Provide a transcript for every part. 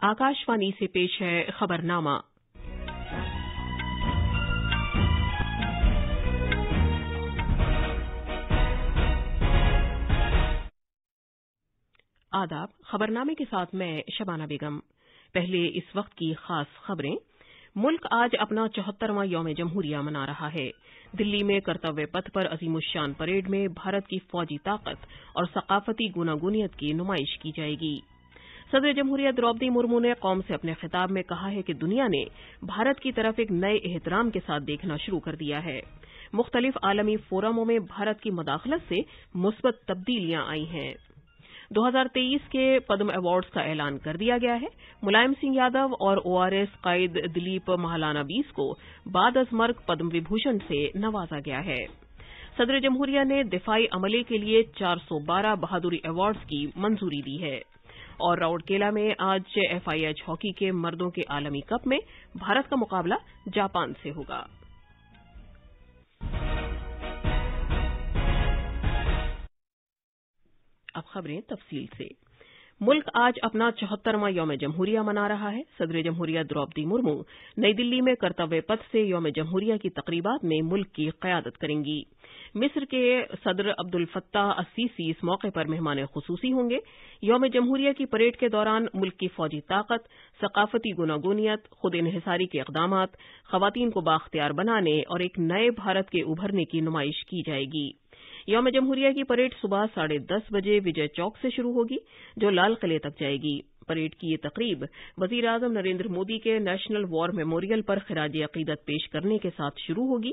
आकाशवाणी से पेश है खबरनामा। आदाब। खबरनामे के साथ मैं शबाना बेगम। पहले इस वक्त की खास खबरें। मुल्क आज अपना 74वां यौम जमहूरिया मना रहा है। दिल्ली में कर्तव्य पथ पर अजीमुश्शान परेड में भारत की फौजी ताकत और सकाफती गुनागुनियत की नुमाइश की जाएगी। सदर जमहूरिया द्रौपदी मुर्मू ने कौम से अपने खिताब में कहा है कि दुनिया ने भारत की तरफ एक नए एहतराम के साथ देखना शुरू कर दिया है। मुख्तलिफ आलमी फोरमों में भारत की मदाखलत से मुस्बत तब्दीलियां आई हैं। 2023 के पद्म अवार्ड्स का ऐलान कर दिया गया है। मुलायम सिंह यादव और ओआरएस कायद दिलीप महालाना बीस को बाद अज मर्ग पद्म विभूषण से नवाजा गया है। सदर जमहूरिया ने दिफाई अमले के लिए 412 बहादुरी अवार्ड्स की मंजूरी दी है। और राउरकेला में आज FIH हॉकी के मर्दों के आलमी कप में भारत का मुकाबला जापान से होगा। अब खबरें तफसील से। मुल्क आज अपना 74वां यौम जमहूरिया मना रहा है। सदर जमहूरिया द्रौपदी मुर्मू नई दिल्ली में कर्तव्य पथ से यौम जमहूरिया की तकरीबात में मुल्क की क़यादत करेंगी। मिस्र के सदर अब्दुल फत्ताह अस्सीसी इस मौके पर मेहमान खुसूसी होंगे। यौम जमहूरिया की परेड के दौरान मुल्क की फौजी ताकत, सकाफती गुनागुनियत, खुद इन्हिसारी के इक़दामात, ख़वातीन को बाख्तियार बनाने और एक नए भारत के उभरने की नुमाइश की जाएगी। यौम जमहूरिया की परेड सुबह 10:30 बजे विजय चौक से शुरू होगी, जो लाल किले तक जाएगी। परेड की ये तकरीब वज़ीर आज़म नरेंद्र मोदी के नेशनल वॉर मेमोरियल पर खिराज अक़ीदत पेश करने के साथ शुरू होगी।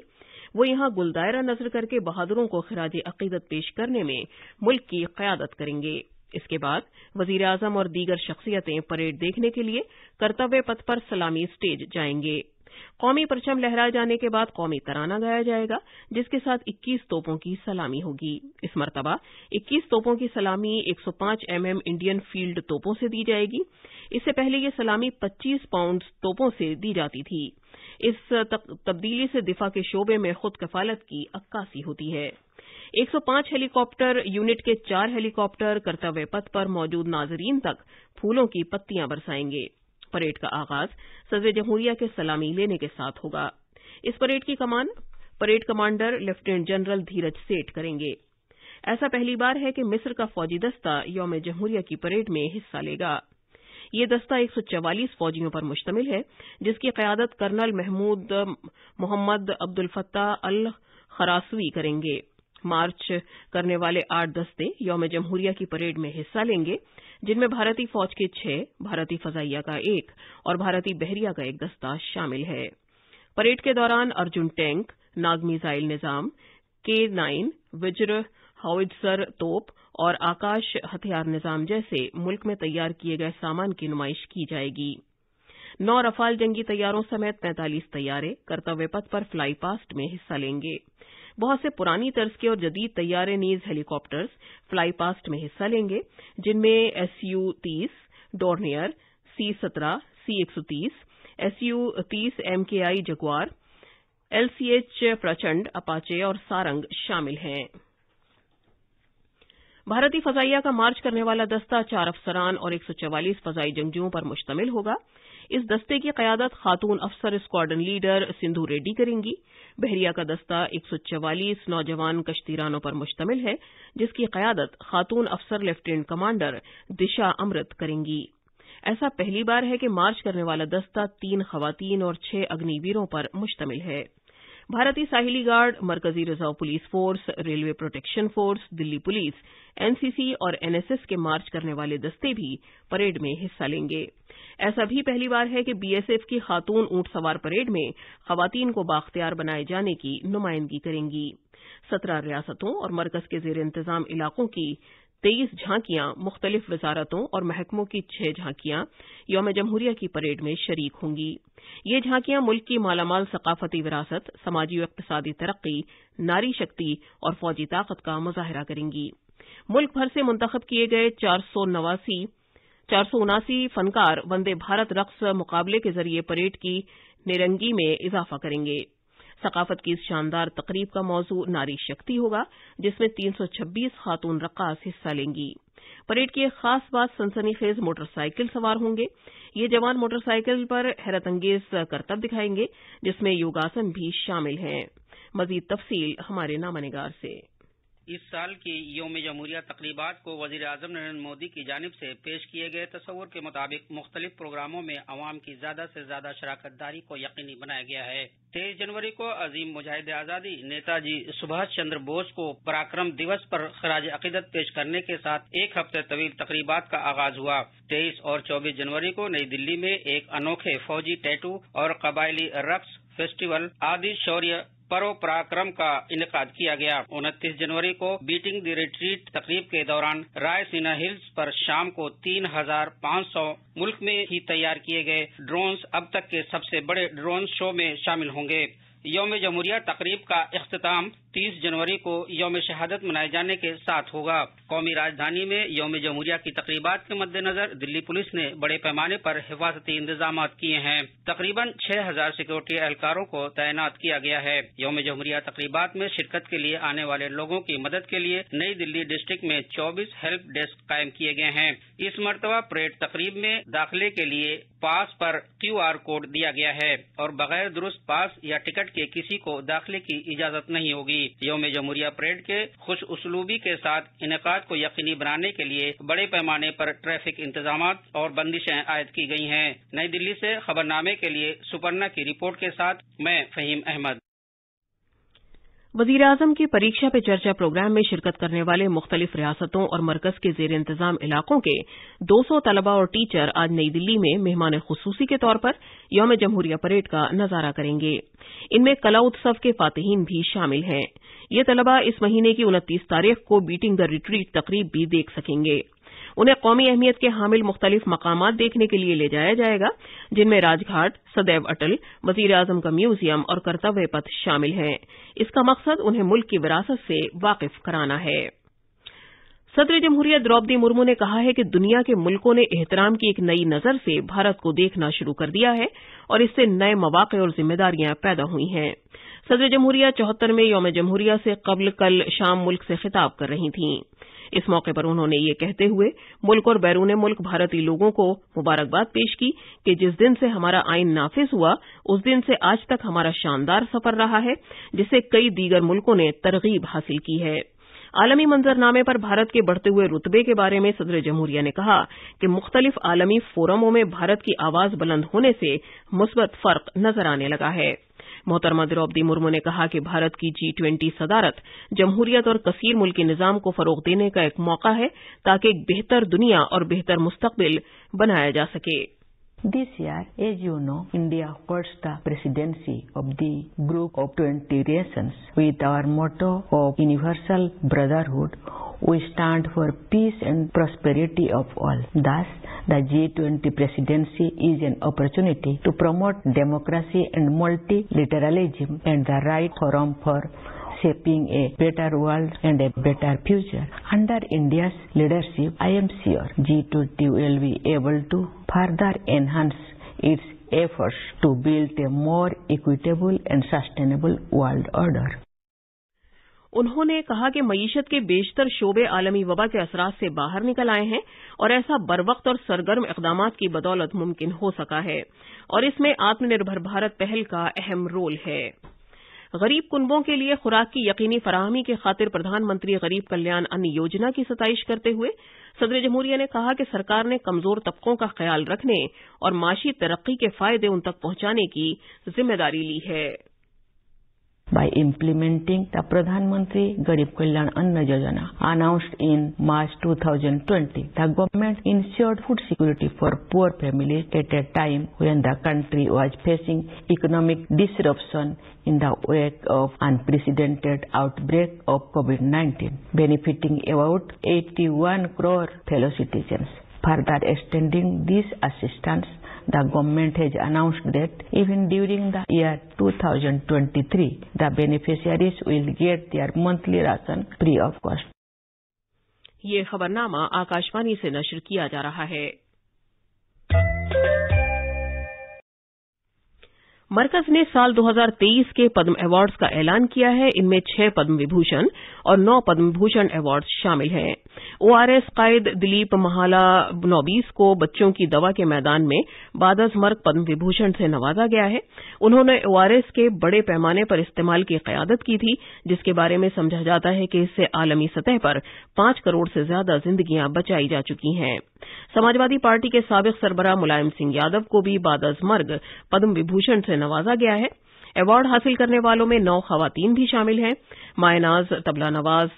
वो यहां गुलदायरा नज़र करके बहादुरों को खिराज अक़ीदत पेश करने में मुल्क की क़यादत करेंगे। इसके बाद वज़ीर आज़म और दीगर शख्सियतें परेड देखने के लिए कर्तव्य पथ पर सलामी स्टेज जाएंगे। कौमी परचम लहराए जाने के बाद कौमी तराना गाया जाएगा, जिसके साथ 21 तोपों की सलामी होगी। इस मरतबा 21 तोपों की सलामी 105 mm इंडियन फील्ड तोपों से दी जाएगी। इससे पहले ये सलामी 25 पाउंड तोपों से दी जाती थी। इस तब्दीली से दिफा के शोबे में खुद कफालत की अक्कासी होती है। 105 हेलीकॉप्टर यूनिट के 4 हेलीकॉप्टर कर्तव्य पथ पर मौजूद नाजरीन तक फूलों की पत्तियां बरसाएंगे। परेड का आगाज सदर जमहूरिया के सलामी लेने के साथ होगा। इस परेड की कमान परेड कमांडर लेफ्टिनेंट जनरल धीरज सेठ करेंगे। ऐसा पहली बार है कि मिस्र का फौजी दस्ता यौम जमहूरिया की परेड में हिस्सा लेगा। ये दस्ता 144 फौजियों पर मुश्तमिल है, जिसकी क़यादत colonel Mahmoud Mohammed Abdul Fattah Al Kharasawi करेंगे। मार्च करने वाले 8 दस्ते यौम जमहूरिया की परेड में हिस्सा लेंगे, जिनमें भारतीय फौज के 6, भारतीय फजाइया का 1 और भारतीय बहरिया का 1 दस्ता शामिल है। परेड के दौरान अर्जुन टैंक, नाग मिसाइल निजाम, K9 वज्र हाउइत्ज़र तोप और आकाश हथियार निजाम जैसे मुल्क में तैयार किए गए सामान की नुमाइश की जाएगी। 9 रफाल जंगी तैयारों समेत 45 तैयारे कर्तव्य पथ पर फ्लाई पास्ट में हिस्सा लेंगे। बहुत से पुरानी तर्ज के और जदीद तैयारे नीज हेलीकॉप्टर्स फ्लाई पास्ट में हिस्सा लेंगे, जिनमें Su-30 Dornier, C-17, C-130, Su-30 MKI Jaguar, LCH प्रचंड, अपाचे और सारंग शामिल हैं। भारतीय फजाइया का मार्च करने वाला दस्ता 4 अफसरान और 144 फजाई जंगजुओं पर मुश्तमिल होगा। इस दस्ते की क़यादत खातून अफसर स्क्वाड्रन लीडर सिंधु रेड्डी करेंगी। बहरिया का दस्ता 144 नौजवान कश्तीरानों पर मुश्तमिल है, जिसकी क़यादत खातून अफसर लेफ्टिनेंट कमांडर दिशा अमृत करेंगी। ऐसा पहली बार है कि मार्च करने वाला दस्ता 3 ख़वातीन और 6 अग्निवीरों पर मुश्तमिल है। भारतीय साहिली गार्ड, मरकजी reserve police force, railway protection force, Delhi police, NCC और NSS के मार्च करने वाले दस्ते भी परेड में हिस्सा लेंगे। ऐसा भी पहली बार है कि BSF की खातून ऊंट सवार परेड में ख़वातीन को बाख्तियार बनाए जाने की नुमाइंदगी करेंगी। 17 रियासतों और मरकज के ज़ेर इंतज़ाम इलाकों की 23 झांकियां, मुख्तलिफ वजारतों और महकमों की 6 झांकियां यौम जमहूरिया की परेड में शरीक होंगी। ये झांकियां मुल्क की मालामाल सकाफती विरासत, समाजी और इक़्तिसादी तरक्की, नारी शक्ति और फौजी ताकत का मुजाहरा करेंगी। मुल्क भर से मुंतखब किए गए 479 फनकार वंदे भारत रक्स मुकाबले के जरिए परेड की निरंगी में इजाफा करेंगे। सकाफत की इस शानदार तकरीब का मौजू नारी शक्ति होगा, जिसमें 326 खातून रक्कास हिस्सा लेंगी। परेड की एक खास बात सनसनीखेज मोटरसाइकिल सवार होंगे। ये जवान मोटरसाइकिल पर हैरत अंगेज करतब दिखाएंगे, जिसमें योगासन भी शामिल हैं। मजीद तफसील हमारे नामानिगार से। इस साल की यौम जमहूरिया तकरीबात को वजीर आजम नरेंद्र मोदी की जानिब से पेश किए गए तस्वुर के मुताबिक मुख्तलिफ प्रोग्रामों में अवाम की ज्यादा से ज्यादा शराकतदारी को यकीनी बनाया गया है। 23 जनवरी को अजीम मुजाहिद आजादी नेताजी सुभाष चंद्र बोस को पराक्रम दिवस पर खराज अकीदत पेश करने के साथ एक हफ्ते तवील तकरीबात का आगाज हुआ। 23 और 24 जनवरी को नई दिल्ली में एक अनोखे फौजी टैटू और कबायली रक्स फेस्टिवल आदि शौर्य पर्व पराक्रम का इनेकाद किया गया। 29 जनवरी को बीटिंग द रिट्रीट तकरीब के दौरान रायसीना हिल्स पर शाम को 3,500 मुल्क में ही तैयार किए गए ड्रोन्स अब तक के सबसे बड़े ड्रोन शो में शामिल होंगे। यौम जमहूरिया तकरीब का इख्तिताम 30 जनवरी को यौम शहादत मनाए जाने के साथ होगा। कौमी राजधानी में यौम जमहूरिया की तकरीबात के मद्देनजर दिल्ली पुलिस ने बड़े पैमाने पर हिफाजती इंतजाम किए हैं। तकरीबन 6,000 सिक्योरिटी एहलकारों को तैनात किया गया है। यौम जमहूरिया तकरीबात में शिरकत के लिए आने वाले लोगों की मदद के लिए नई दिल्ली डिस्ट्रिक्ट में 24 हेल्प डेस्क कायम किए गए हैं। इस मरतबा परेड तकरीब में दाखिले के लिए पास पर QR कोड दिया गया है और बगैर दुरुस्त पास या टिकट के किसी को दाखिले की इजाजत नहीं होगी। यौम जमहूरिया परेड के खुश उसलूबी के साथ इनेकाद को यकीनी बनाने के लिए बड़े पैमाने पर ट्रैफिक इंतजामात और बंदिशें आयद की गई हैं। नई दिल्ली से खबरनामे के लिए सुपर्णा की रिपोर्ट के साथ मैं फहीम अहमद। वजीर आजम के परीक्षा पे चर्चा प्रोग्राम में शिरकत करने वाले मुख्तलिफ रियासतों और मरकज के जेर इंतजाम इलाकों के 200 तलबा और टीचर आज नई दिल्ली में मेहमान खुसूसी के तौर पर यौम जमहूरिया परेड का नजारा करेंगे। इनमें कला उत्सव के फातिहीन भी शामिल हैं। ये तलबा इस महीने की 29 तारीख को बीटिंग द रिट्रीट तकरीब भी देख सकेंगे। उन्हें कौमी अहमियत के हामिल मुख्तलिफ मकामात देखने के लिए ले जाया जाएगा, जिनमें राजघाट, सदैव अटल, वजीर आजम का म्यूजियम और कर्तव्य पथ शामिल हैं। इसका मकसद उन्हें मुल्क की विरासत से वाकिफ कराना है। सदर जमहूरिया द्रौपदी मुर्मू ने कहा है कि दुनिया के मुल्कों ने एहतराम की एक नई नजर से भारत को देखना शुरू कर दिया है और इससे नए मौके और जिम्मेदारियां पैदा हुई हैं। सदर जमहूरिया 74वें यौम जमहूरिया से कबल कल शाम मुल्क से खिताब कर रही थीं। इस मौके पर उन्होंने ये कहते हुए मुल्क और बैरून मुल्क भारतीय लोगों को मुबारकबाद पेश की कि जिस दिन से हमारा आइन नाफिज हुआ उस दिन से आज तक हमारा शानदार सफर रहा है, जिससे कई दीगर मुल्कों ने तरगीब हासिल की है। आलमी मंजरनामे पर भारत के बढ़ते हुए रुतबे के बारे में सदर जमहूरिया ने कहा कि मुख्तलिफ आलमी फोरमों में भारत की आवाज बुलंद होने से मुस्बत फर्क नजर आने लगा है। मोहतरमा द्रौपदी मुर्मू ने कहा कि भारत की G20 सदारत जमहूरियत और कसीर मुल्की निजाम को फरोग देने का एक मौका है ताकि एक बेहतर दुनिया और बेहतर मुस्तकबिल बनाया जा सके। This year, as you know, India holds the presidency of the Group of 20 Nations. With our motto of universal brotherhood, we stand for peace and prosperity of all. Thus, the G20 presidency is an opportunity to promote democracy and multilateralism and the right forum for shaping a better world and a better future. Under India's leadership, I am sure G20 will be able to further enhance its efforts to build a more equitable and sustainable world order. उन्होंने कहा कि मईशत के बेशतर शोबे आलमी वबा के असरात से बाहर निकल आए हैं और ऐसा बरवक्त और सरगर्म इक़दामात की बदौलत मुमकिन हो सका है और इसमें आत्मनिर्भर भारत पहल का अहम रोल है। गरीब कुनबों के लिए खुराक की यकीनी फराहमी की खातिर प्रधानमंत्री गरीब कल्याण अन्न योजना की सताइश करते हुए सदर जमहूरिया ने कहा कि सरकार ने कमजोर तबकों का ख्याल रखने और माशी तरक्की के फायदे उन तक पहुंचाने की जिम्मेदारी ली है। By implementing the Pradhan Mantri Garib Kalyan Anna Yojana announced in March 2020, the government ensured food security for poor families at a time when the country was facing economic disruption in the wake of unprecedented outbreak of COVID-19, benefiting about 81 crore fellow citizens. Further extending this assistance, the government has announced that even during the year 2023, the beneficiaries will get their monthly ration free of cost. ये खबरनामा आकाशवाणी से नश्र किया जा रहा है। मरकज ने साल 2023 के पद्म awards का ऐलान किया है। इनमें 6 पद्म विभूषण और 9 पद्म भूषण अवार्ड्स शामिल हैं। ओआरएस कायद दिलीप महालानोबिस को बच्चों की दवा के मैदान में बादजमर्ग पद्म विभूषण से नवाजा गया है। उन्होंने ओआरएस के बड़े पैमाने पर इस्तेमाल की क़यादत की थी, जिसके बारे में समझा जाता है कि इससे आलमी सतह पर 5 करोड़ से ज्यादा जिंदगियां बचाई जा चुकी हैं। समाजवादी पार्टी के साबिक सरबराह मुलायम सिंह यादव को भी बादजमर्ग पद्म विभूषण से नवाजा गया है। अवार्ड हासिल करने वालों में 9 खवातीन भी शामिल हैं। मायनाज तबला नवाज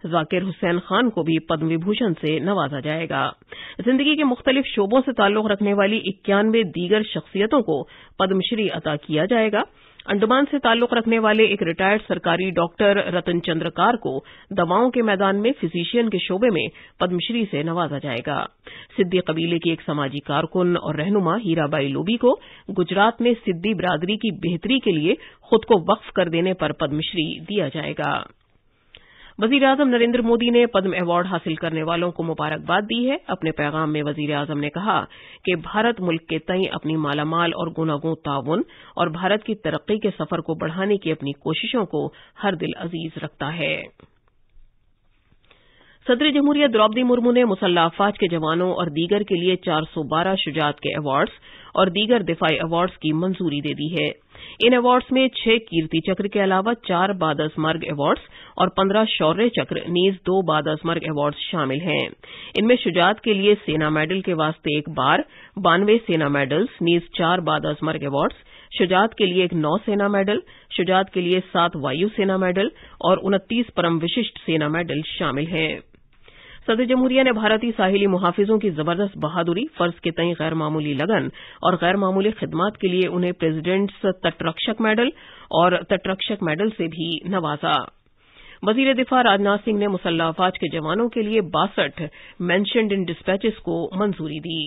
जाकिर हुसैन खान को भी पद्म विभूषण से नवाजा जाएगा। जिंदगी के मुख्तलिफ शोबों से ताल्लुक रखने वाली 91 दीगर शख्सियतों को पद्मश्री अता किया जाएगा। अंडमान से ताल्लुक रखने वाले एक रिटायर्ड सरकारी डॉक्टर रतन चंद्रकार को दवाओं के मैदान में फिजिशियन के शोबे में पद्मश्री से नवाजा जाएगा। सिद्दी कबीले की एक समाजी कारकुन और रहनुमा हीराबाई लोबी को गुजरात में सिद्दी बिरादरी की बेहतरी के लिए खुद को वक्फ कर देने पर पद्मश्री दिया जाएगा। वजीर-ए-आज़म नरेंद्र मोदी ने पद्म अवार्ड हासिल करने वालों को मुबारकबाद दी है। अपने पैगाम में वजीर-ए-आज़म ने कहा कि भारत मुल्क के तई अपनी मालामाल और गुनागो ताउन और भारत की तरक्की के सफर को बढ़ाने की अपनी कोशिशों को हर दिल अजीज रखता है। सदर जमहूरिया द्रौपदी मुर्मू ने मुसल्लह अफवाज के जवानों और दीगर के लिए 412 शुजात के अवार्ड्स और दीगर दिफाई अवार्ड्स की मंजूरी दे दी है। इन अवार्ड्स में 6 कीर्ति चक्र के अलावा 4 बादजमर्ग अवार्ड्स और 15 शौर्य चक्र नीज 2 बादजमर्ग अवार्ड्स शामिल हैं। इनमें शुजात के लिए सेना मेडल के वास्ते 1 बार 92 सेना मेडल्स नीज 4 बादजमर्ग अवार्ड्स, शुजात के लिए 9 सेना मेडल, शुजात के लिए 7 वायु सेना मेडल और 29 परम विशिष्ट सेना मेडल शामिल हैं। सदर जमहूरिया ने भारतीय साहिली मुहाफिजों की जबरदस्त बहादुरी, फर्ज के तई गैर मामूली लगन और गैर मामूली खिदमात के लिए उन्हें प्रेसिडेंट्स तटरक्षक मेडल और तटरक्षक मेडल से भी नवाजा। वजीर दिफा राजनाथ सिंह ने मुसल्लह अफवाज के जवानों के लिए 62 मेंशन्ड इन डिस्पैचेस को मंजूरी दी।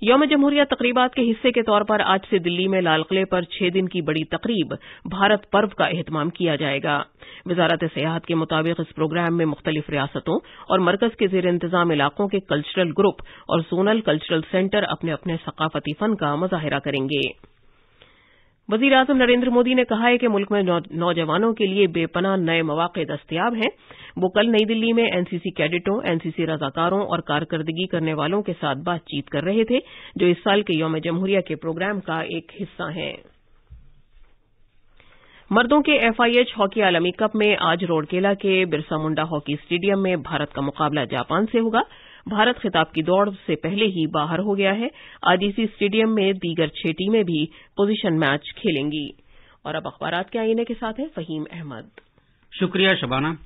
यौम जमहूरिया तकरीबात के हिस्से के तौर पर आज से दिल्ली में लाल किले पर 6 दिन की बड़ी तकरीब भारत पर्व का एहतमाम किया जाएगा। वजारत सियाहत के मुताबिक इस प्रोग्राम में मुख्तलिफ रियासतों और मरकज के जेर इंतजाम इलाकों के कल्चरल ग्रुप और जोनल कल्चरल सेंटर अपने अपने सकाफती फन का मुजाहिरा करेंगे। वजीर-ए-आज़म नरेंद्र मोदी ने कहा है कि मुल्क में नौजवानों के लिए बेपनाह नए मौके दस्तयाब हैं। वो कल नई दिल्ली में एनसीसी कैडेटों, एनसीसी रजाकारों और कारकर्दगी करने वालों के साथ बातचीत कर रहे थे, जो इस साल के यौम जमहूरिया के प्रोग्राम का एक हिस्सा हैं। मर्दों के एफआईएच हॉकी आलमी कप में आज रोडकेला के बिरसा मुंडा हॉकी स्टेडियम में भारत का मुकाबला जापान से होगा। भारत खिताब की दौड़ से पहले ही बाहर हो गया है। आज इसी स्टेडियम में दीगर 6 टीमें भी पोजीशन मैच खेलेंगी। और अब अखबारात के आईने के साथ है फहीम अहमद। शुक्रिया शबाना।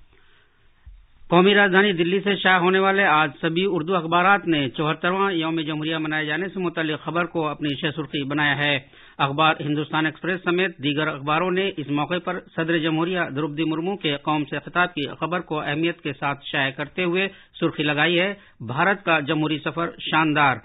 कौमी राजधानी दिल्ली से शाया होने वाले आज सभी उर्दू अखबारात ने 74वां यौम जमहूरिया मनाए जाने से मुतल्लिक खबर को अपनी शीर्ष सुर्खी बनाया है। अखबार हिंदुस्तान एक्सप्रेस समेत दीगर अखबारों ने इस मौके पर सदर जमहूरिया द्रौपदी मुर्मू के कौम से खिताब की खबर को अहमियत के साथ शाया करते हुए सुर्खी लगाई है, भारत का जमहूरी सफर शानदार।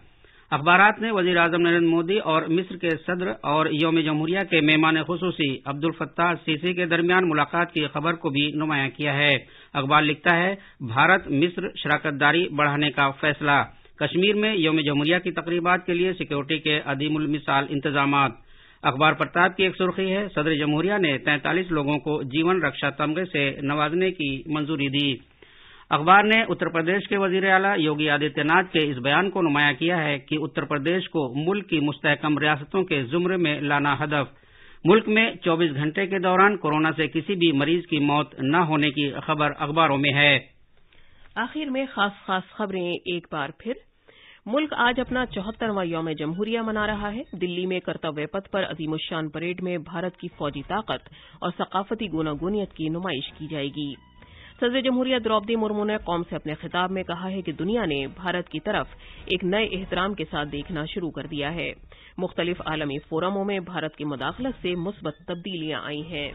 अखबारात ने वजीर आजम नरेंद्र मोदी और मिस्र के सदर और यौम जमहूरिया के मेहमान खुसूसी अब्दुल फत्ताह सीसी के दरमियान मुलाकात की खबर को भी नुमायां किया है। अखबार लिखता है, भारत मिस्र शराकतदारी बढ़ाने का फैसला। कश्मीर में यौम जमहूरिया की तकरीबात के लिए सिक्योरिटी के अदीमुल मिसाल इंतजामात। अखबार प्रताप की एक सुर्खी है, सदर जमहूरिया ने 43 लोगों को जीवन रक्षा तमगे से नवाजने की मंजूरी दी। अखबार ने उत्तर प्रदेश के वजीर आला योगी आदित्यनाथ के इस बयान को नुमायां किया है कि उत्तर प्रदेश को मुल्क की मुस्तहकम रियासतों के जुमरे में लाना हदफ। मुल्क में 24 घंटे के दौरान कोरोना से किसी भी मरीज की मौत न होने की खबर अखबारों में है। आखिर में खास खबरें एक बार फिर। मुल्क आज अपना 74वां यौम जमहूरिया मना रहा है। दिल्ली में कर्तव्य पथ पर अजीमुश्शान परेड में भारत की फौजी ताकत और सकाफती गूनागूनियत की नुमाइश की जाएगी। सदर जमहूरिया द्रौपदी मुर्मू ने कौम से अपने खिताब में कहा है कि दुनिया ने भारत की तरफ एक नए एहतराम के साथ देखना शुरू कर दिया है। मुख्तलिफ आलमी फोरमों में भारत की मुदाखलत से मुस्बत तब्दीलियां आई हैं।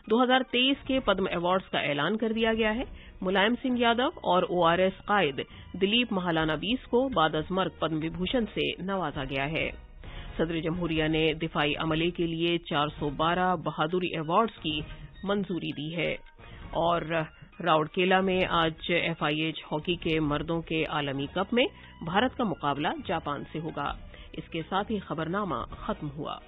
2023 के पद्म अवार्ड्स का ऐलान कर दिया गया है। मुलायम सिंह यादव और ओआरएस कायद दिलीप महालानोबिस को बादजमर्ग पद्म विभूषण से नवाजा गया है। सदर जमहूरिया ने दिफाई अमले के लिए 412 बहादुरी अवार्ड्स की मंजूरी दी है। और राउरकेला में आज एफआईएच हॉकी के मर्दों के आलमी कप में भारत का मुकाबला जापान से होगा। इसके साथ ही खबरनामा खत्म हुआ।